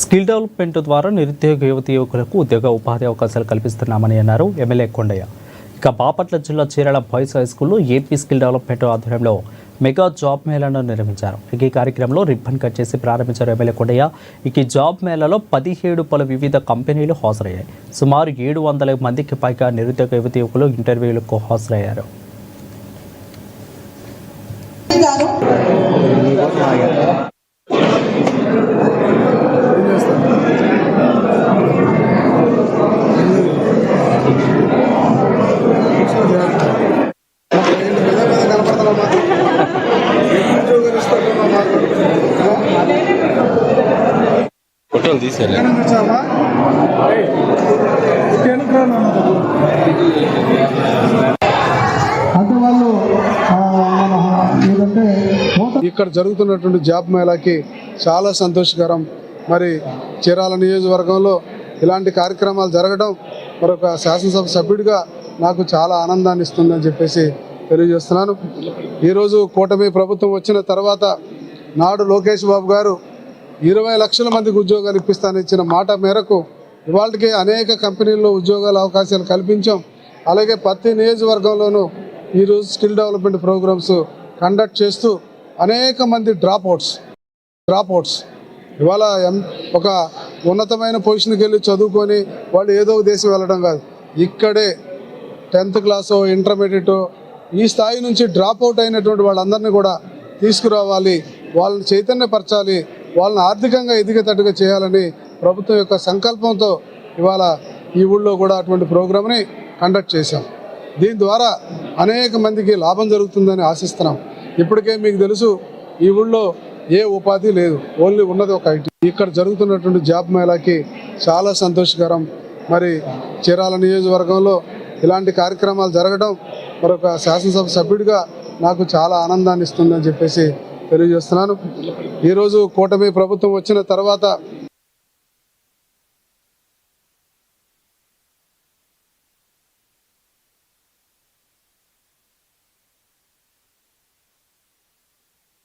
Skill development ద్వారా నిరుద్యోగ యువకులకు ఉద్యోగ ఉపాధి అవకాశాలు కల్పిస్తున్నామని అన్నారు ఎమ్మెల్యే కొండయ్య. ఇక బాపట్ల జిల్లా చీరాల బాయ్స్ హై స్కూల్లో ఏపీ స్కిల్ డెవలప్మెంట్ ఆధ్వర్యంలో మెగా జాబ్ మేళాను నిర్వహించారు. ఈ కార్యక్రమంలో రిబ్బన్ కట్ చేసి ప్రారంభించారు ఎమ్మెల్యే కొండయ్య. ఈ జాబ్ మేళాలో 17 పలు వివిధ కంపెనీలు హాజరయ్యాయి. సుమారు 700 మందికి పైగా నిరుద్యోగ యువకులు ఇంటర్వ్యూలకు హాజరయ్యారు. ఫోటోలు తీసారు. ఇక్కడ జరుగుతున్నటువంటి జాబ్ మేళాకి చాలా సంతోషకరం. మరి చీరాల నియోజకవర్గంలో ఇలాంటి కార్యక్రమాలు జరగడం మరొక శాసనసభ సభ్యుడిగా నాకు చాలా ఆనందాన్ని ఇస్తుందని చెప్పేసి తెలియజేస్తున్నాను. ఈరోజు కూటమి ప్రభుత్వం వచ్చిన తర్వాత నాడు లోకేష్ బాబు గారు 20 లక్షల మందికి ఉద్యోగాలు ఇప్పిస్తానిచ్చిన మాట మేరకు ఇవాళకి అనేక కంపెనీల్లో ఉద్యోగాల అవకాశాలు కల్పించాం. అలాగే ప్రతి నియోజకవర్గంలోనూ ఈరోజు స్కిల్ డెవలప్మెంట్ ప్రోగ్రామ్స్ కండక్ట్ చేస్తూ అనేక మంది డ్రాప్అవుట్స్ ఇవాళ ఒక ఉన్నతమైన పొజిషన్కి వెళ్ళి చదువుకొని వాళ్ళు ఏదో దేశం వెళ్ళడం కాదు, ఇక్కడే 10th క్లాసో ఇంటర్మీడియట్ ఈ స్థాయి నుంచి డ్రాప్అవుట్ అయినటువంటి వాళ్ళందరినీ కూడా తీసుకురావాలి, వాళ్ళని చైతన్యపరచాలి, వాళ్ళని ఆర్థికంగా ఎదిగేటట్టుగా చేయాలని ప్రభుత్వం యొక్క సంకల్పంతో ఇవాళ ఈ ఊళ్ళో కూడా అటువంటి ప్రోగ్రామ్ని కండక్ట్ చేశాం. దీని ద్వారా అనేక మందికి లాభం జరుగుతుందని ఆశిస్తున్నాం. ఇప్పటికే మీకు తెలుసు ఈ ఊళ్ళో ఏ ఉపాధి లేదు, ఓన్లీ ఉన్నది ఒక ఐటీ. ఇక్కడ జరుగుతున్నటువంటి జాబ్ మేళాకి చాలా సంతోషకరం. మరి చీరాల నియోజకవర్గంలో ఇలాంటి కార్యక్రమాలు జరగడం మరొక శాసనసభ సభ్యుడిగా నాకు చాలా ఆనందాన్ని ఇస్తుందని చెప్పేసి తెలియజేస్తున్నాను. ఈరోజు కూటమి ప్రభుత్వం వచ్చిన తర్వాత